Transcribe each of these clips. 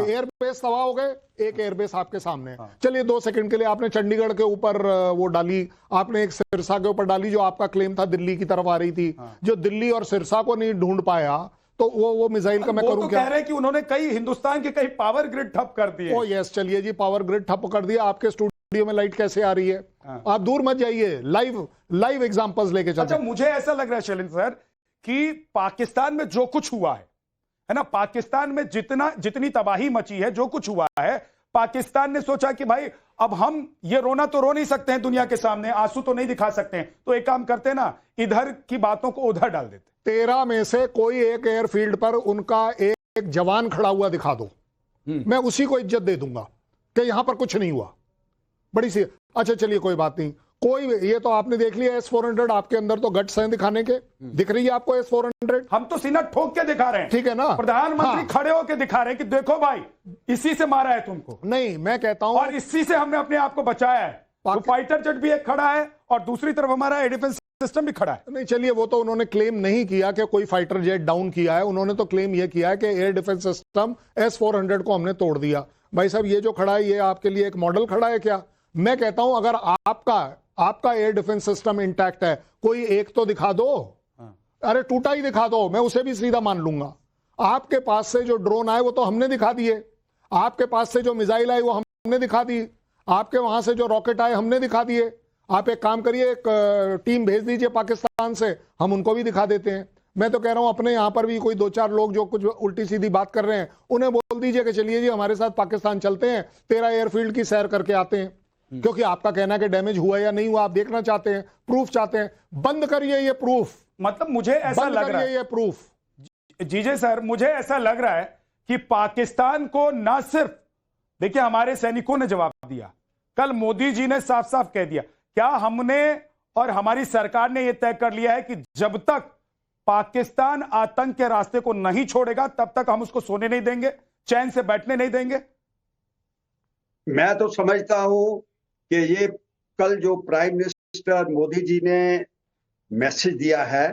Airbase तबाह हो गए, एक एयरबेस आपके सामने है। चलिए 2 सेकंड के लिए आपने चंडीगढ़ के ऊपर वो डाली, आपने एक सिरसा के ऊपर डाली जो आपका क्लेम था दिल्ली की तरफ आ रही थी, जो दिल्ली और सिरसा को नहीं ढूंढ पाया, तो वो मिसाइल का मैं करूं क्या? कह रहे हैं कि उन्होंने कई हिंदुस्तान के कई पावर ग्रिड ठप कर दिए। ओ यस, चलिए जी, पावर ग्रिड ठप कर दिया। आपके स्टूडियो में लाइट कैसे आ रही है? आप दूर मत जाइए, लाइव एग्जांपल्स लेके चलते। अच्छा, मुझे ऐसा लग रहा है शैलेंद्र सर कि पाकिस्तान में जो कुछ हुआ है ना, पाकिस्तान में जितनी तबाही मची है, जो कुछ हुआ है, पाकिस्तान ने सोचा कि भाई अब हम ये रोना तो रो नहीं सकते हैं दुनिया के सामने, आंसू तो नहीं दिखा सकते हैं, तो एक काम करते हैं ना, इधर की बातों को उधर डाल देते। 13 में से कोई एक एयरफील्ड पर उनका एक जवान खड़ा हुआ दिखा दो, मैं उसी को इज्जत दे दूंगा कि यहां पर कुछ नहीं हुआ। बड़ी सी अच्छा, चलिए कोई बात नहीं। कोई ये तो आपने देख लिया S-400, आपके अंदर तो गट्स हैं दिखाने के। दिख रही है आपको S-400? हम तो सीना ठोक के दिखा रहे हैं, ठीक है ना? प्रधानमंत्री खड़े होके दिखा रहे हैं कि देखो भाई, इसी से मारा है तुमको। नहीं, मैं कहता हूं, और इसी से हमने अपने आप को बचाया है। तो फाइटर जेट भी एक खड़ा है और दूसरी तरफ हमारा एयर डिफेंस सिस्टम भी खड़ा है। नहीं चलिए, वो तो उन्होंने क्लेम नहीं किया कि कोई फाइटर जेट डाउन किया है, उन्होंने तो क्लेम यह किया है कि एयर डिफेंस सिस्टम S-400 को हमने तोड़ दिया। भाई साहब, ये जो खड़ा है ये आपके लिए एक मॉडल खड़ा है क्या? मैं कहता हूं अगर आपका एयर डिफेंस सिस्टम इंटैक्ट है, कोई एक तो दिखा दो। अरे टूटा ही दिखा दो, मैं उसे भी सीधा मान लूंगा। आपके पास से जो ड्रोन आए वो तो हमने दिखा दिए, आपके पास से जो मिसाइल आए वो हमने दिखा दी, आपके वहां से जो रॉकेट आए हमने दिखा दिए। आप एक काम करिए, एक टीम भेज दीजिए पाकिस्तान से, हम उनको भी दिखा देते हैं। मैं तो कह रहा हूं अपने यहां पर भी कोई 2-4 लोग जो कुछ उल्टी सीधी बात कर रहे हैं, उन्हें बोल दीजिए कि चलिए जी हमारे साथ पाकिस्तान चलते हैं, 13 एयरफील्ड की सैर करके आते हैं। क्योंकि आपका कहना है कि डैमेज हुआ या नहीं हुआ आप देखना चाहते हैं, प्रूफ चाहते हैं। बंद करिए ये प्रूफ। मतलब मुझे ऐसा लग रहा है, ये प्रूफ जीजे सर, मुझे ऐसा लग रहा है कि पाकिस्तान को ना सिर्फ, देखिए हमारे सैनिकों ने जवाब दिया, कल मोदी जी ने साफ साफ कह दिया, क्या हमने और हमारी सरकार ने यह तय कर लिया है कि जब तक पाकिस्तान आतंक के रास्ते को नहीं छोड़ेगा तब तक हम उसको सोने नहीं देंगे, चैन से बैठने नहीं देंगे। मैं तो समझता हूं कि ये कल जो प्राइम मिनिस्टर मोदी जी ने मैसेज दिया है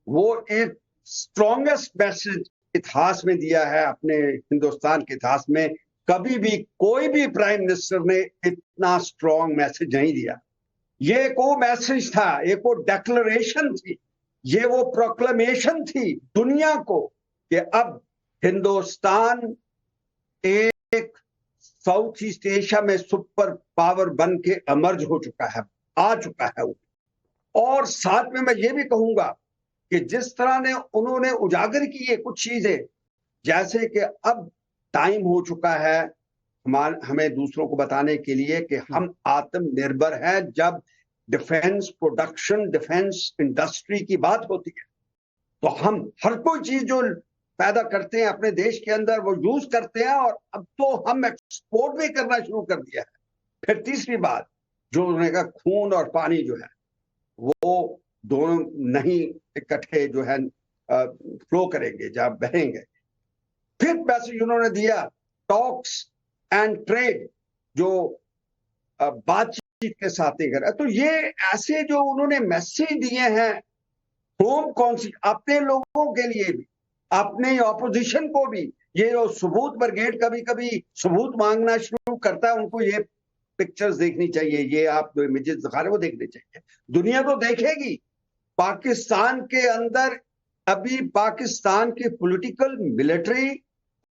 वो एक स्ट्रॉन्गेस्ट मैसेज इतिहास में दिया है, अपने हिंदुस्तान के इतिहास में कभी भी कोई भी प्राइम मिनिस्टर ने इतना स्ट्रॉन्ग मैसेज नहीं दिया। ये एक वो मैसेज था, एक वो डेक्लरेशन थी, ये वो प्रोक्लेमेशन थी दुनिया को कि अब हिंदुस्तान एक साउथ ईस्ट एशिया में सुपर पावर बन के इमर्ज हो चुका है, आ चुका है। और साथ में मैं ये भी कहूंगा कि जिस तरह ने उन्होंने उजागर की है कुछ चीजें, जैसे कि अब टाइम हो चुका है हमें दूसरों को बताने के लिए कि हम आत्मनिर्भर हैं। जब डिफेंस प्रोडक्शन, डिफेंस इंडस्ट्री की बात होती है तो हम हर कोई चीज जो पैदा करते हैं अपने देश के अंदर वो यूज करते हैं, और अब तो हम एक्सपोर्ट भी करना शुरू कर दिया है। फिर तीसरी बात जो उन्होंने कहा, खून और पानी जो है वो दोनों नहीं इकट्ठे जो है फ्लो करेंगे, जब बहेंगे। फिर मैसेज उन्होंने दिया टॉक्स एंड ट्रेड, जो बातचीत के साथ नहीं कर रहा। तो ये ऐसे जो उन्होंने मैसेज दिए हैं होम कौंसिल अपने लोगों के लिए भी, अपने ऑपोजिशन को भी, ये जो सबूत ब्रिगेड कभी कभी सबूत मांगना शुरू करता है, उनको ये पिक्चर्स देखनी चाहिए, ये आप जो इमेजेस दिखा रहे वो देखने चाहिए। दुनिया तो देखेगी पाकिस्तान के अंदर अभी पाकिस्तान की पॉलिटिकल मिलिट्री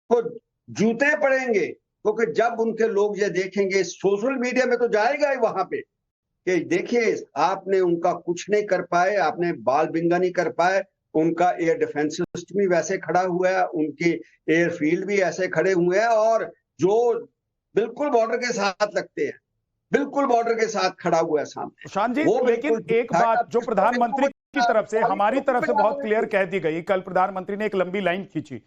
को जूते पड़ेंगे, क्योंकि जब उनके लोग ये देखेंगे, सोशल मीडिया में तो जाएगा ही वहां पे कि देखिए आपने उनका कुछ नहीं कर पाए, आपने बाल बिंगा नहीं कर पाए, उनका एयर डिफेंस सिस्टम भी वैसे खड़ा हुआ है, उनके एयरफील्ड भी ऐसे खड़े हुए हैं, और जो बिल्कुल बॉर्डर के साथ लगते हैं, बिल्कुल बॉर्डर के साथ खड़ा हुआ है सामने। शान जी, लेकिन एक बात जो प्रधानमंत्री की तरफ से, हमारी तरफ से बहुत क्लियर कह दी गई, कल प्रधानमंत्री ने एक लंबी लाइन खींची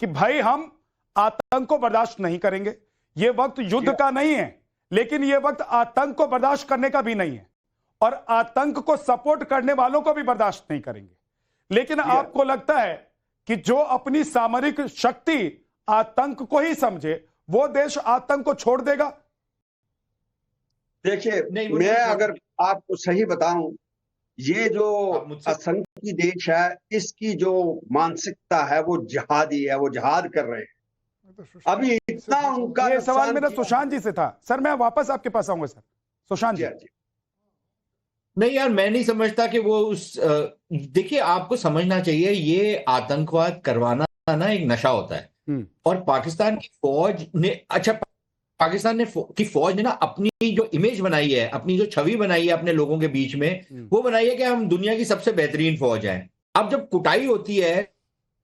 कि भाई हम आतंक को बर्दाश्त नहीं करेंगे। ये वक्त युद्ध का नहीं है, लेकिन ये वक्त आतंक को बर्दाश्त करने का भी नहीं है, और आतंक को सपोर्ट करने वालों को भी बर्दाश्त नहीं करेंगे। लेकिन आपको लगता है कि जो अपनी सामरिक शक्ति आतंक को ही समझे वो देश आतंक को छोड़ देगा? देखिए, मैं अगर आपको सही बताऊं, ये जो आतंकी देश है इसकी जो मानसिकता है वो जिहादी है, वो जिहाद कर रहे हैं। अभी इतना उनका ये सवाल नुकसान मेरा किया। सुशांत जी से था सर, मैं वापस आपके पास आऊंगा सर। सुशांत जी। जी। नहीं यार, मैं नहीं समझता कि वो उस देखिए, आपको समझना चाहिए ये आतंकवाद करवाना ना एक नशा होता है। और पाकिस्तान की फौज ने, अच्छा पाकिस्तान ने की फौज ने ना अपनी जो इमेज बनाई है, अपनी जो छवि बनाई है अपने लोगों के बीच में, वो बनाई है कि हम दुनिया की सबसे बेहतरीन फौज हैं। अब जब कुटाई होती है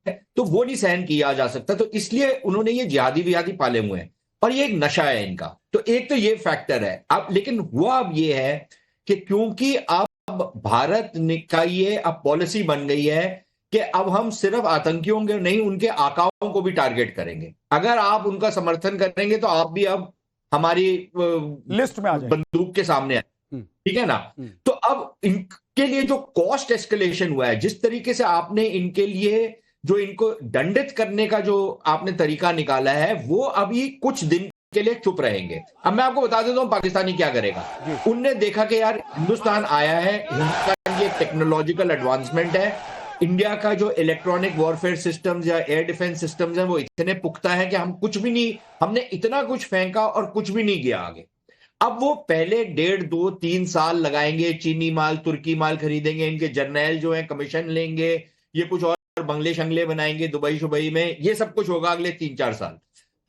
तो वो नहीं सहन किया जा सकता, तो इसलिए उन्होंने ये जिहादी विहादी पाले हुए हैं और ये एक नशा है इनका। तो एक तो ये फैक्टर है। अब लेकिन हुआ अब ये है कि क्योंकि अब भारत का ये अब पॉलिसी बन गई है कि अब हम सिर्फ आतंकियों के नहीं, उनके आकाओं को भी टारगेट करेंगे। अगर आप उनका समर्थन करेंगे तो आप भी अब हमारी लिस्ट में आ जाए, बंदूक के सामने आए, ठीक है ना। तो अब इनके लिए जो कॉस्ट एस्केलेशन हुआ है, जिस तरीके से आपने इनके लिए जो इनको दंडित करने का जो आपने तरीका निकाला है, वो अभी कुछ दिन के लिए चुप रहेंगे। अब मैं आपको बता देता हूं पाकिस्तानी क्या करेगा। उनने देखा कि यार हिंदुस्तान आया है, हिंदुस्तान ये टेक्नोलॉजिकल एडवांसमेंट है, इंडिया का जो इलेक्ट्रॉनिक वॉरफेयर सिस्टम्स या एयर डिफेंस सिस्टम्स हैं वो इतने पुख्ता है कि हम कुछ भी नहीं, हमने इतना कुछ फेंका और कुछ भी नहीं गया आगे। अब वो पहले 1.5, 2, 3 साल लगाएंगे, चीनी माल तुर्की माल खरीदेंगे, इनके जर्नैल जो है कमीशन लेंगे, ये कुछ और बंगले शंगले बनाएंगे दुबई शुबई में, ये सब कुछ होगा अगले 3-4 साल।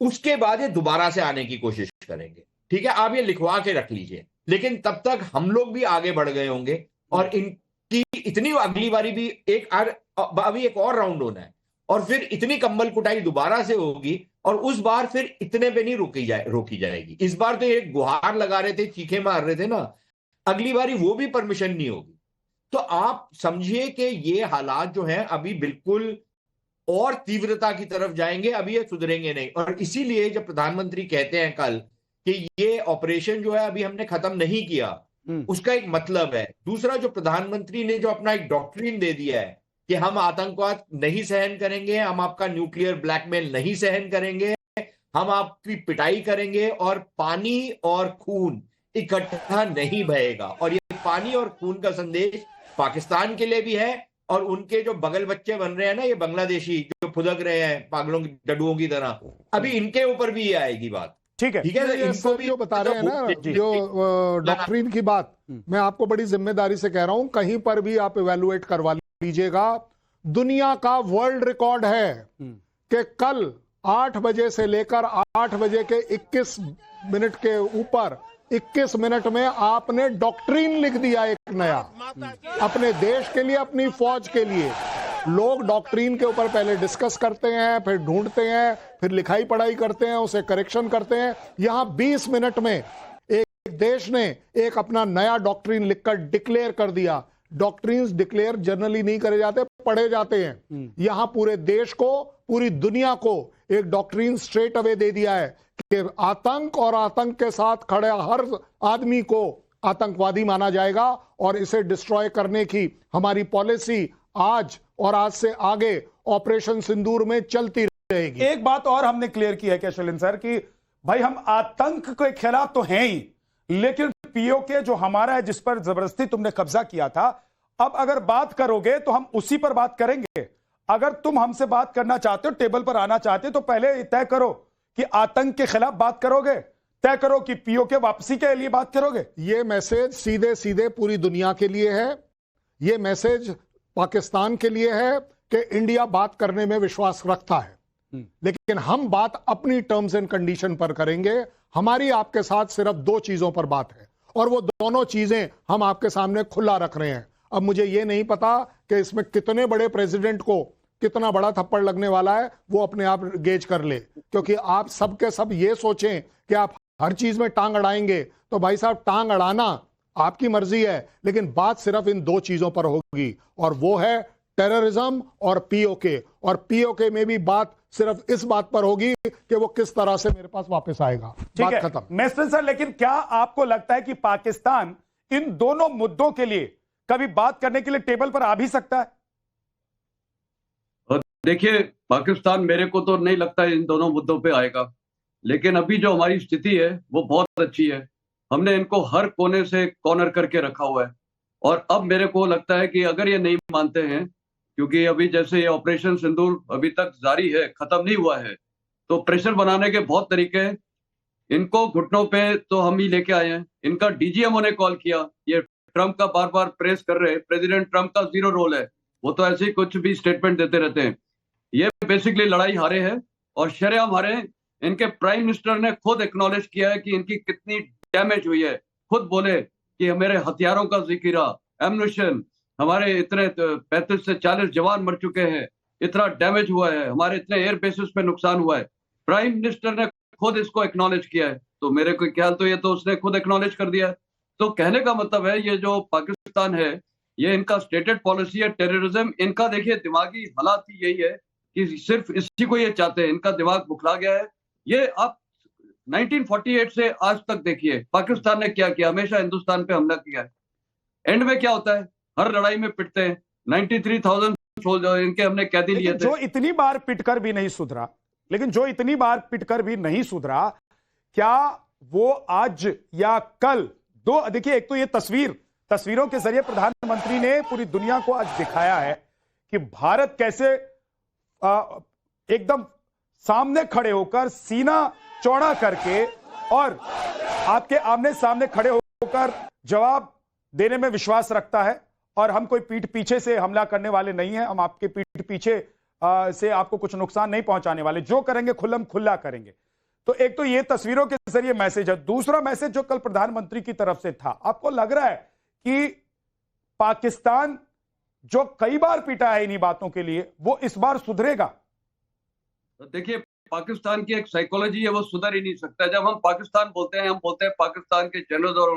उसके बाद ये दोबारा से आने की कोशिश करेंगे। ठीक है, आप ये लिखवा के रख लीजिए। लेकिन तब तक हम लोग भी आगे बढ़ गए होंगे और इनकी इतनी अगली बारी भी अभी एक और राउंड होना है और फिर इतनी कंबल कुटाई दोबारा से होगी और उस बार फिर इतने पे नहीं रोकी जाएगी। इस बार तो एक गुहार लगा रहे थे, चीखे मार रहे थे ना, अगली बारी वो भी परमिशन नहीं होगी। तो आप समझिए कि ये हालात जो हैं अभी बिल्कुल और तीव्रता की तरफ जाएंगे, अभी ये सुधरेंगे नहीं। और इसीलिए जब प्रधानमंत्री कहते हैं कल कि ये ऑपरेशन जो है अभी हमने खत्म नहीं किया, उसका एक मतलब है। दूसरा, जो प्रधानमंत्री ने जो अपना एक डॉक्ट्रिन दे दिया है कि हम आतंकवाद नहीं सहन करेंगे, हम आपका न्यूक्लियर ब्लैकमेल नहीं सहन करेंगे, हम आपकी पिटाई करेंगे और पानी और खून इकट्ठा नहीं बहेगा। और ये पानी और खून का संदेश पाकिस्तान के लिए भी है और उनके जो बगल बच्चे बन रहे हैं ना, ये बांग्लादेशी जो फुदक रहे हैं पागलों की डडुओं की तरह, अभी इनके ऊपर भी ये आएगी बात। ठीक है, ये इनको भी जो बता रहे हैं ना, जो डॉक्ट्रिन की बात, मैं आपको बड़ी जिम्मेदारी से कह रहा हूं, कहीं पर भी आप इवेलुएट करवा लीजिएगा। दुनिया का वर्ल्ड रिकॉर्ड है कि कल 8 बजे से लेकर 8 बजे के 21 मिनट के ऊपर 21 मिनट में आपने डॉक्ट्रिन लिख दिया एक नया, अपने देश के लिए, अपनी फौज के लिए। लोग डॉक्ट्रिन के ऊपर पहले डिस्कस करते हैं, फिर ढूंढते हैं, फिर लिखाई पढ़ाई करते हैं, उसे करेक्शन करते हैं। यहां 20 मिनट में एक देश ने एक अपना नया डॉक्ट्रिन लिखकर डिक्लेयर कर दिया। डॉक्ट्रिन्स डिक्लेयर जनरली नहीं करे जाते, पढ़े जाते हैं। यहां पूरे देश को, पूरी दुनिया को एक डॉक्ट्रिन स्ट्रेट अवे दे दिया है कि आतंक और आतंक के साथ खड़े हर आदमी को आतंकवादी माना जाएगा और इसे डिस्ट्रॉय करने की हमारी पॉलिसी आज और आज से आगे ऑपरेशन सिंदूर में चलती रहेगी। एक बात और हमने क्लियर की है क्या शैलेंद्र सर, कि भाई हम आतंक के खिलाफ तो हैं ही, लेकिन पीओके जो हमारा है, जिस पर जबरदस्ती तुमने कब्जा किया था, अब अगर बात करोगे तो हम उसी पर बात करेंगे। अगर तुम हमसे बात करना चाहते हो, टेबल पर आना चाहते हो, तो पहले तय करो कि आतंक के खिलाफ बात करोगे, तय करो कि पीओके वापसी के लिए बात करोगे। यह मैसेज सीधे सीधे पूरी दुनिया के लिए है, यह मैसेज पाकिस्तान के लिए है कि इंडिया बात करने में विश्वास रखता है, लेकिन हम बात अपनी टर्म्स एंड कंडीशन पर करेंगे। हमारी आपके साथ सिर्फ 2 चीजों पर बात है और वो दोनों चीजें हम आपके सामने खुला रख रहे हैं। अब मुझे ये नहीं पता कि इसमें कितने बड़े प्रेसिडेंट को कितना बड़ा थप्पड़ लगने वाला है, वो अपने आप गेज कर ले, क्योंकि आप सब के सब ये सोचें कि आप हर चीज में टांग अड़ाएंगे तो भाई साहब, टांग अड़ाना आपकी मर्जी है, लेकिन बात सिर्फ इन 2 चीजों पर होगी और वो है टेररिज्म और पीओके। और पीओके में भी बात सिर्फ इस बात पर होगी कि वो किस तरह से मेरे पास वापस आएगा। बात खत्म। मेस्टर सर, लेकिन क्या आपको लगता है कि पाकिस्तान इन दोनों मुद्दों के लिए कभी बात करने के लिए टेबल पर आ भी सकता है? देखिए, पाकिस्तान मेरे को तो नहीं लगता इन दोनों मुद्दों पे आएगा, लेकिन अभी जो हमारी स्थिति है वो बहुत अच्छी है। हमने इनको हर कोने से कॉर्नर करके रखा हुआ है और अब मेरे को लगता है कि अगर ये नहीं मानते हैं, क्योंकि अभी जैसे ये ऑपरेशन सिंदूर अभी तक जारी है, खत्म नहीं हुआ है, तो प्रेशर बनाने के बहुत तरीके हैं। इनको घुटनों पे तो हम ही लेके आए हैं। इनका डीजीएमओ ने कॉल किया, ये ट्रंप का बार बार प्रेस कर रहे हैं। प्रेसिडेंट ट्रंप का जीरो रोल है, वो तो ऐसे ही कुछ भी स्टेटमेंट देते रहते हैं। ये बेसिकली लड़ाई हारे हैं और शरेआम हारे हैं। इनके प्राइम मिनिस्टर ने खुद एक्नॉलेज किया है कि इनकी कितनी डैमेज हुई है। खुद बोले कि मेरे हथियारों का जिक्र, एम्यूनिशन, हमारे इतने 35 से 40 जवान मर चुके हैं, इतना डैमेज हुआ है, हमारे इतने एयर बेसिस पे नुकसान हुआ है। प्राइम मिनिस्टर ने खुद इसको एक्नॉलेज किया है। तो मेरे को ख्याल तो ये तो उसने खुद एक्नॉलेज कर दिया है। तो कहने का मतलब है ये जो पाकिस्तान है, ये इनका स्टेटेड पॉलिसी है टेररिज्म। इनका देखिए दिमागी हालात ही यही है कि सिर्फ इसी को ये चाहते हैं। इनका दिमाग बुखला गया है। ये आप 1948 से आज तक देखिए पाकिस्तान ने क्या किया, हमेशा हिंदुस्तान पे हमला किया है। एंड में क्या होता है, हर लड़ाई में पिटते हैं। 93,000 सोल्जर इनके हमने कैदी लिए थे। जो इतनी बार पिटकर भी नहीं सुधरा, लेकिन जो इतनी बार पिटकर भी नहीं सुधरा, क्या वो आज या कल दो, देखिए एक तो ये तस्वीरों के जरिए प्रधानमंत्री ने पूरी दुनिया को आज दिखाया है कि भारत कैसे एकदम सामने खड़े होकर, सीना चौड़ा करके और आपके आमने सामने खड़े होकर जवाब देने में विश्वास रखता है। और हम कोई पीठ पीछे से हमला करने वाले नहीं हैं। हम आपके पीठ पीछे से आपको कुछ नुकसान नहीं पहुंचाने वाले। जो करेंगे खुल्लम खुल्ला करेंगे। तो एक तो ये तस्वीरों के जरिए मैसेज है। दूसरा मैसेज जो कल प्रधानमंत्री की तरफ से था, आपको लग रहा है कि पाकिस्तान जो कई बार पीटा है इन्हीं बातों के लिए, वो इस बार सुधरेगा? तो देखिए पाकिस्तान की एक साइकोलॉजी है, वो सुधर ही नहीं सकता। जब हम पाकिस्तान बोलते हैं, हम बोलते हैं पाकिस्तान के जनरल और